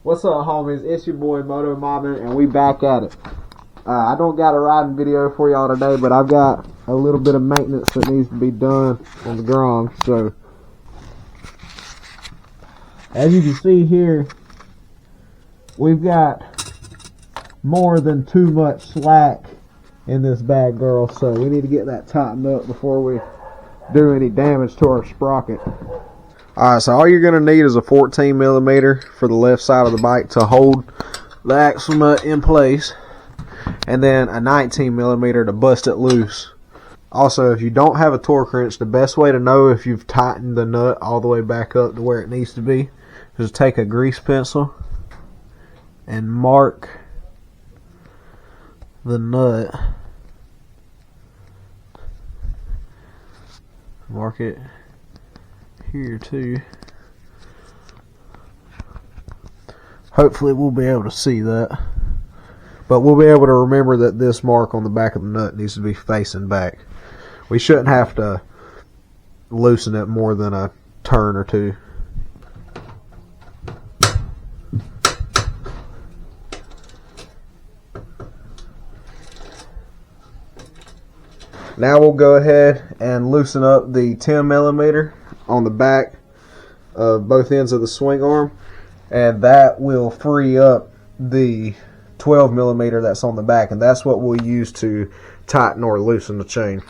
What's up, homies? It's your boy Moto Mobbin, and we back at it. I don't got a riding video for y'all today, but I've got a little bit of maintenance that needs to be done on the grom. So, as you can see here, we've got more than too much slack in this bad girl, so we need to get that tightened up before we do any damage to our sprocket. Alright, so all you're going to need is a 14 millimeter for the left side of the bike to hold the axle nut in place, and then a 19 millimeter to bust it loose. Also, if you don't have a torque wrench, the best way to know if you've tightened the nut all the way back up to where it needs to be is take a grease pencil and mark the nut. Mark it here too. Hopefully we'll be able to see that, but we'll be able to remember that this mark on the back of the nut needs to be facing back. We shouldn't have to loosen it more than a turn or two. Now we'll go ahead and loosen up the 10 millimeter on the back of both ends of the swing arm, and that will free up the 12 millimeter that's on the back, and that's what we'll use to tighten or loosen the chain.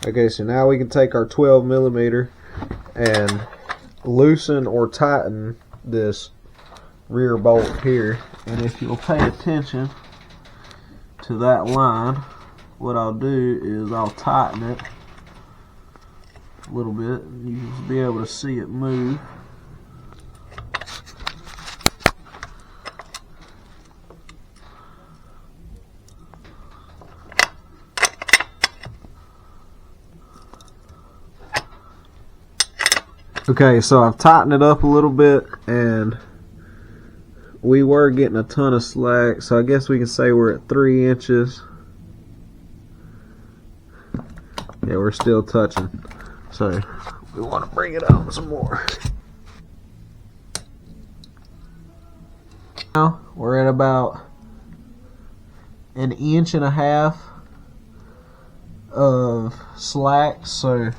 Okay, so now we can take our 12 millimeter and loosen or tighten this rear bolt here, and if you'll pay attention to that line, what I'll do is I'll tighten it a little bit. You'll be able to see it move. Okay, so I've tightened it up a little bit, and we were getting a ton of slack, so I guess we can say we're at 3 inches. Yeah, we're still touching, so we want to bring it out some more. Now we're at about 1.5 inches of slack, so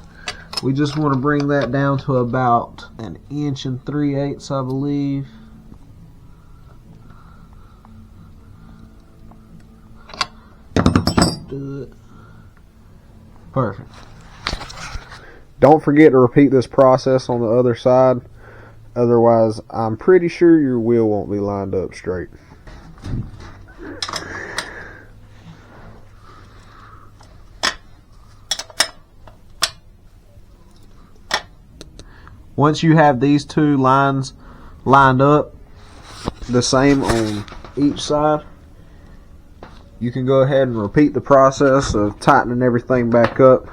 we just want to bring that down to about 1 3/8 inches, I believe. Do it. Perfect. Don't forget to repeat this process on the other side, otherwise I'm pretty sure your wheel won't be lined up straight. Once you have these two lines lined up the same on each side, you can go ahead and repeat the process of tightening everything back up.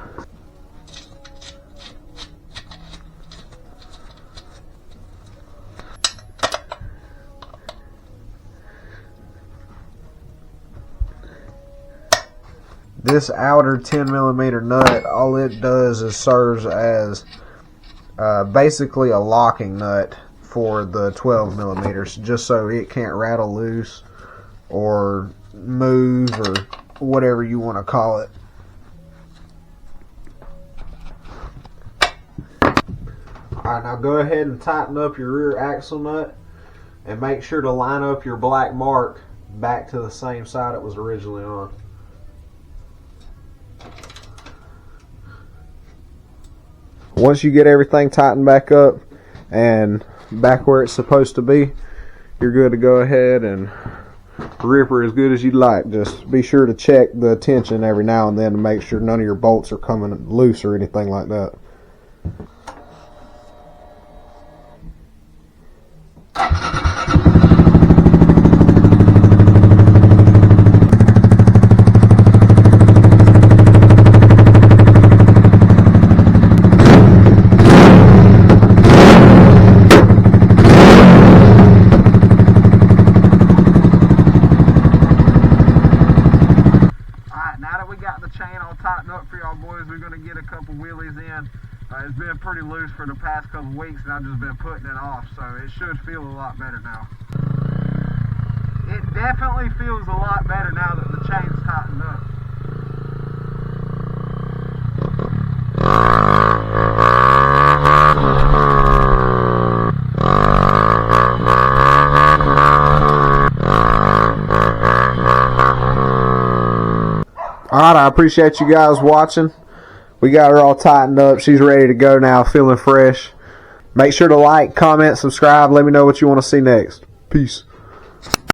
This outer 10 millimeter nut, all it does is serves as basically a locking nut for the 12 millimeters, just so it can't rattle loose or move or whatever you want to call it. Alright, now go ahead and tighten up your rear axle nut and make sure to line up your black mark back to the same side it was originally on. Once you get everything tightened back up and back where it's supposed to be, you're good to go ahead and grip her as good as you'd like. Just be sure to check the tension every now and then to make sure none of your bolts are coming loose or anything like that. boys, we're going to get a couple wheelies in. It's been pretty loose for the past couple weeks, and I've just been putting it off, so it should feel a lot better now. It definitely feels a lot better now that the chain's tightened up. Alright, I appreciate you guys watching. We got her all tightened up. She's ready to go now, feeling fresh. Make sure to like, comment, subscribe. Let me know what you want to see next. Peace.